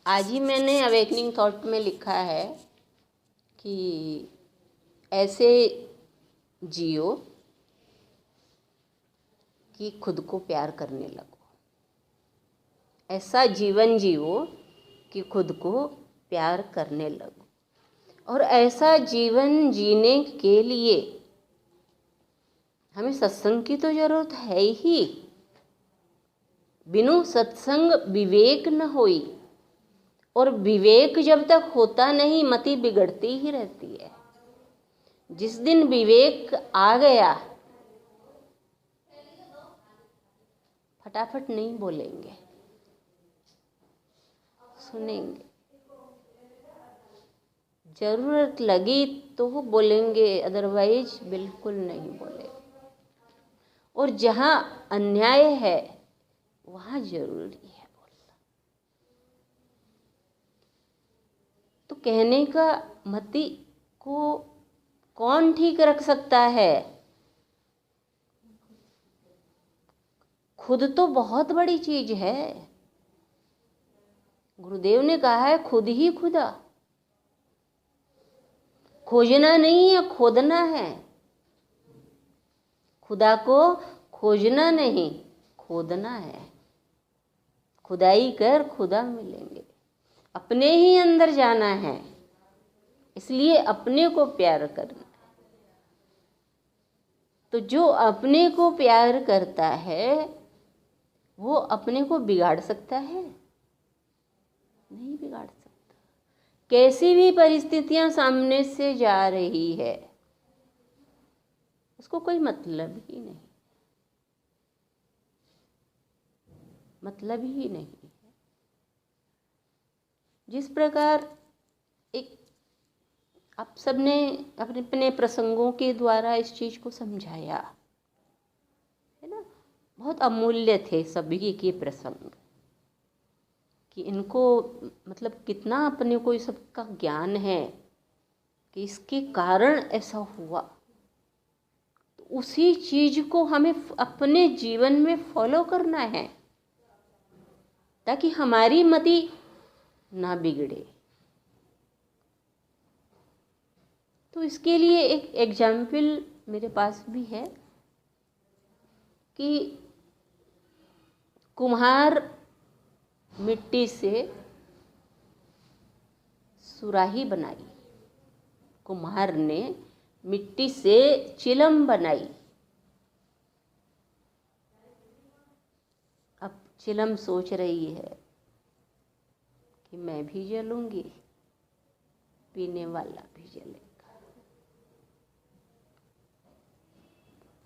आज ही मैंने awakening thought में लिखा है कि ऐसे जियो कि खुद को प्यार करने लगो। ऐसा जीवन जियो कि खुद को प्यार करने लगो। और ऐसा जीवन जीने के लिए हमें सत्संग की तो जरूरत है ही। बिनु सत्संग विवेक न होई, और विवेक जब तक होता नहीं मति बिगड़ती ही रहती है। जिस दिन विवेक आ गया फटाफट नहीं बोलेंगे, सुनेंगे। जरूरत लगी तो बोलेंगे, अदरवाइज बिल्कुल नहीं बोलेंगे। और जहाँ अन्याय है वहाँ जरूरी है बोलना। तो कहने का मति को कौन ठीक रख सकता है? खुद तो बहुत बड़ी चीज है। गुरुदेव ने कहा है खुद ही खुदा। खोजना नहीं है, खोदना है। खुदा को खोजना नहीं, खोदना है। खुदाई कर खुदा मिलेंगे। अपने ही अंदर जाना है, इसलिए अपने को प्यार करना है। तो जो अपने को प्यार करता है वो अपने को बिगाड़ सकता है? नहीं बिगाड़ सकता। कैसी भी परिस्थितियां सामने से जा रही है उसको कोई मतलब ही नहीं, मतलब ही नहीं है। जिस प्रकार एक आप सबने अपने अपने प्रसंगों के द्वारा इस चीज को समझाया है ना, बहुत अमूल्य थे सभी के प्रसंग कि इनको मतलब कितना अपने को इस सबका ज्ञान है कि इसके कारण ऐसा हुआ। तो उसी चीज को हमें अपने जीवन में फॉलो करना है ताकि हमारी मति ना बिगड़े। तो इसके लिए एक एग्जाम्पल मेरे पास भी है कि कुम्हार मिट्टी से सुराही बनाई। कुम्हार ने मिट्टी से चिलम बनाई। अब चिलम सोच रही है कि मैं भी जलूंगी, पीने वाला भी जलेगा।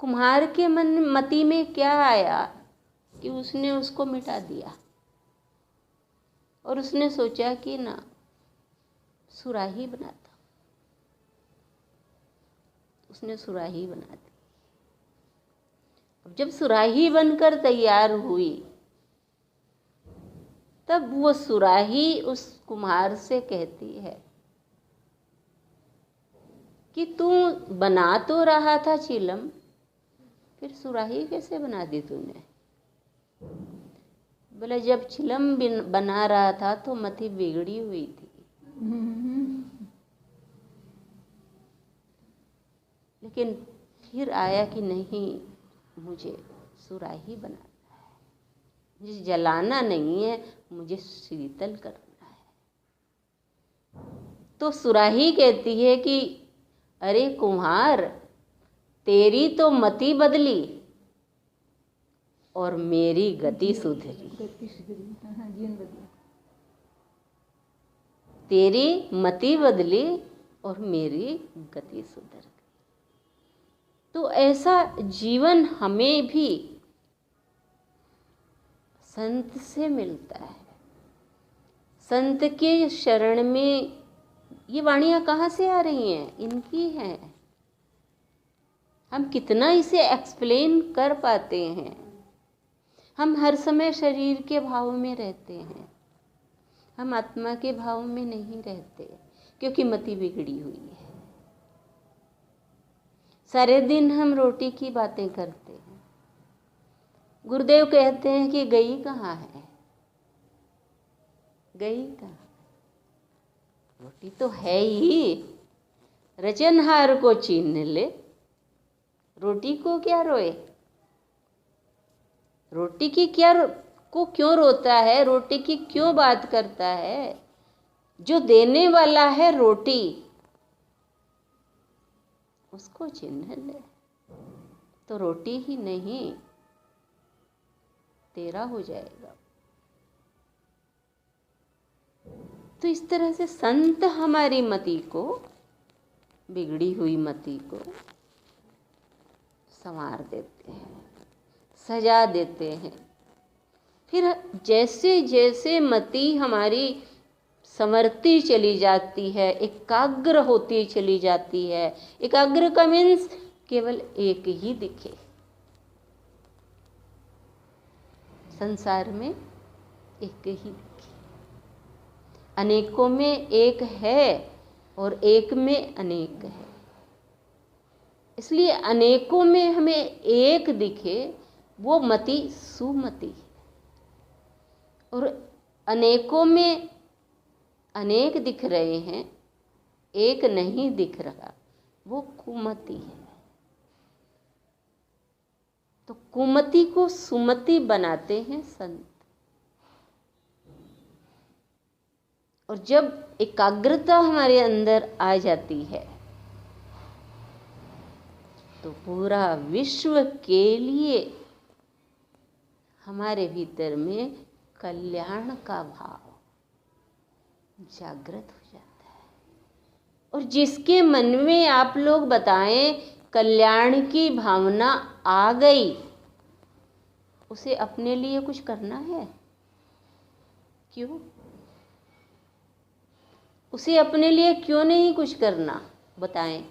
कुम्हार के मति में क्या आया कि उसने उसको मिटा दिया और उसने सोचा कि ना सुराही बनाता। उसने सुराही बना दी। अब जब सुराही बनकर तैयार हुई तब वो सुराही उस कुम्हार से कहती है कि तू बना तो रहा था चिलम, फिर सुराही कैसे बना दी तूने? बोले जब चिलम बना रहा था तो मति बिगड़ी हुई थी, लेकिन फिर आया कि नहीं मुझे सुराही बनाना है, मुझे जलाना नहीं है, मुझे शीतल करना है। तो सुराही कहती है कि अरे कुम्हार, तेरी तो मति बदली और मेरी गति सुधरी। तेरी मति बदली और मेरी गति सुधर गई। तो ऐसा जीवन हमें भी संत से मिलता है। संत के शरण में ये वाणियां कहाँ से आ रही हैं? इनकी हैं। हम कितना इसे एक्सप्लेन कर पाते हैं। हम हर समय शरीर के भाव में रहते हैं, हम आत्मा के भाव में नहीं रहते क्योंकि मति बिगड़ी हुई है। सारे दिन हम रोटी की बातें करते हैं। गुरुदेव कहते हैं कि गई कहाँ है? गई कहाँ? रोटी तो है ही, रचनहार को छीन ले, रोटी को क्या रोए? रोटी की क्या को क्यों रोता है? रोटी की क्यों बात करता है? जो देने वाला है रोटी, उसको चिन्ह ले तो रोटी ही नहीं तेरा हो जाएगा। तो इस तरह से संत हमारी मति को, बिगड़ी हुई मति को संवार देते हैं, सजा देते हैं। फिर जैसे जैसे मति हमारी संवरती चली जाती है, एकाग्र होती चली जाती है, एकाग्र का मीन्स केवल एक ही दिखे। संसार में एक ही दिखे, अनेकों में एक है और एक में अनेक है। इसलिए अनेकों में हमें एक दिखे, वो मति सुमति है, और अनेकों में अनेक दिख रहे हैं, एक नहीं दिख रहा, वो कुमति है। तो कुमति को सुमति बनाते हैं संत। और जब एकाग्रता हमारे अंदर आ जाती है तो पूरा विश्व के लिए हमारे भीतर में कल्याण का भाव जागृत हो जाता है। और जिसके मन में आप लोग बताएं कल्याण की भावना आ गई, उसे अपने लिए कुछ करना है? क्यों? उसे अपने लिए क्यों नहीं कुछ करना? बताएं।